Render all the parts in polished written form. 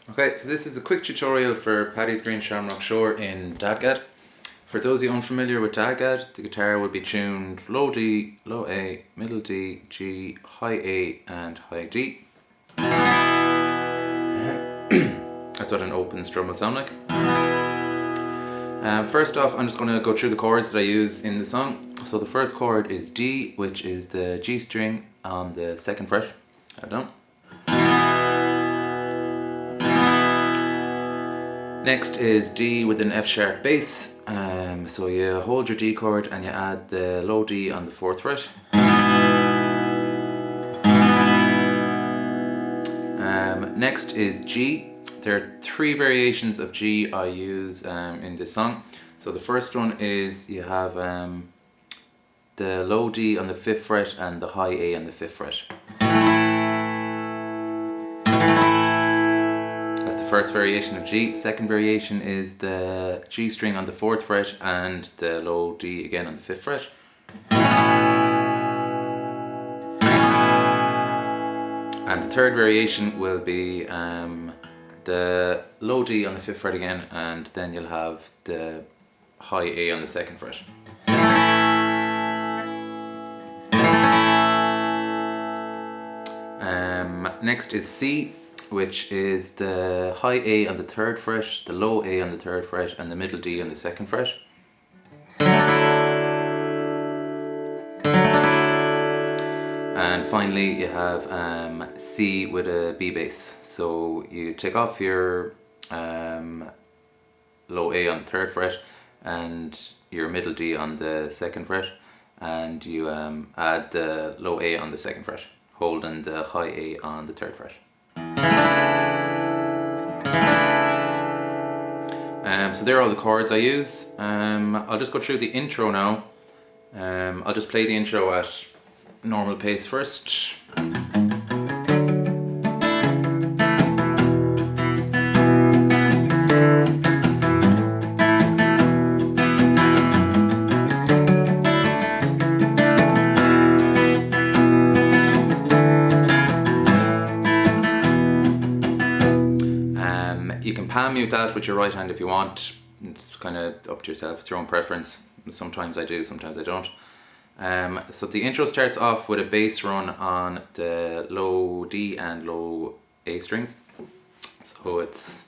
Okay, so this is a quick tutorial for Paddy Green Shamrock Shore in DADGAD. For those of you unfamiliar with DADGAD, the guitar will be tuned low D, low A, middle D, G, high A and high D. That's what an open strum will sound like. First off, I'm just going to go through the chords that I use in the song. So the first chord is D, which is the G string on the 2nd fret. Down. Next is D with an F sharp bass. So you hold your D chord and you add the low D on the 4th fret. Next is G. There are 3 variations of G I use in this song. So the first one is you have the low D on the 5th fret and the high A on the 5th fret. That's the first variation of G. Second variation is the G string on the 4th fret and the low D again on the 5th fret. And the third variation will be the low D on the 5th fret again, and then you'll have the high A on the 2nd fret. Next is C, which is the high A on the 3rd fret, the low A on the 3rd fret and the middle D on the 2nd fret. And finally you have C with a B bass. So you take off your low A on the 3rd fret and your middle D on the 2nd fret, and you add the low A on the 2nd fret, holding the high A on the 3rd fret. So there are all the chords I use. I'll just go through the intro now. I'll just play the intro at normal pace first. You can palm mute that with your right hand if you want. It's kind of up to yourself, it's your own preference. Sometimes I do, sometimes I don't. So the intro starts off with a bass run on the low D and low A strings. So it's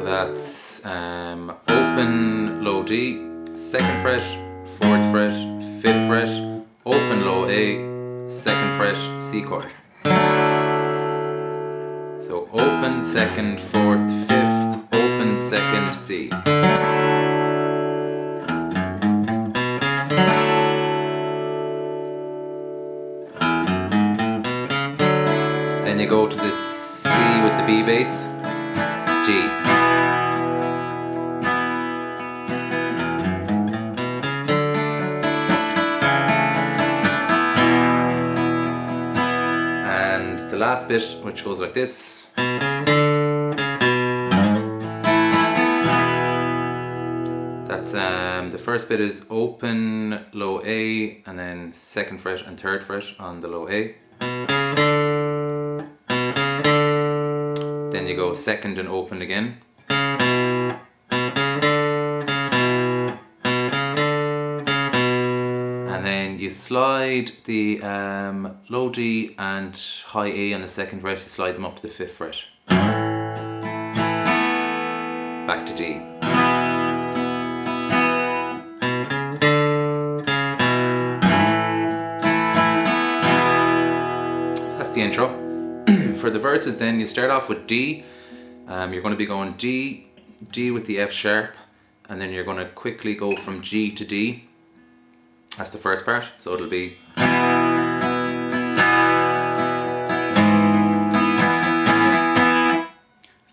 that's open low D, 2nd fret, 4th fret, 5th fret, open low A, 2nd fret, C chord. So open 2nd, 4th, 5th, open 2nd, C. Then you go to the C with the B bass, G. The last bit, which goes like this. That's the first bit is open low A and then 2nd fret and 3rd fret on the low A. Then you go 2nd and open again. And then you slide the low D and high A on the 2nd fret, you slide them up to the 5th fret. Back to D. So that's the intro. For the verses then, you start off with D. You're going to be going D, D with the F sharp, and then you're going to quickly go from G to D. That's the first part, so it'll be so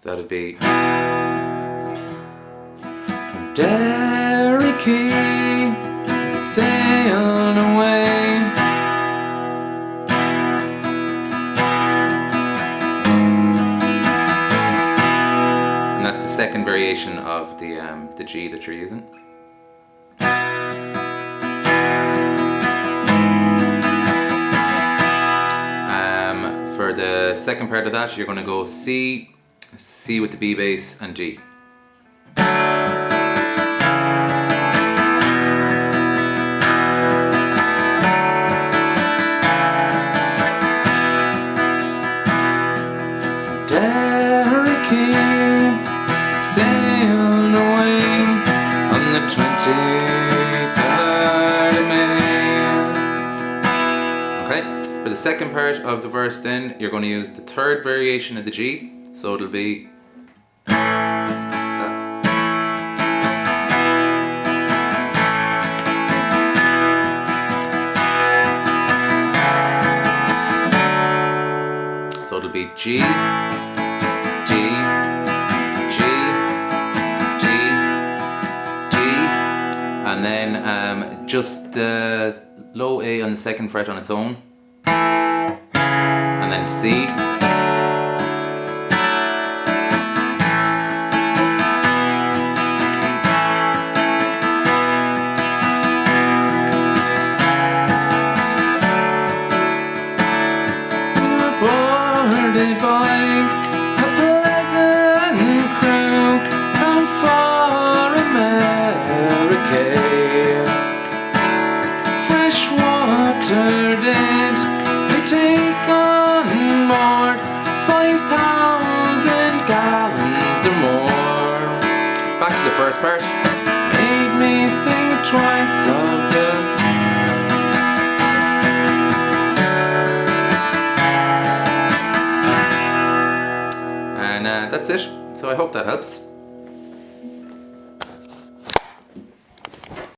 that'll be Derry Key, sailing away. And that's the second variation of the G that you're using. second part of that, you're going to go C, C with the B bass, and G. Sailed away on the 23rd of May. Okay, for the second part of the verse then, you're going to use the third variation of the G, so it'll be G, D, and then just the low A on the second fret on its own, and then C, boarded by a pleasant crew bound for America. Fresh water did they take on board, 5,000 gallons or more. back to the first part. Made me think twice of the And that's it. So I hope that helps.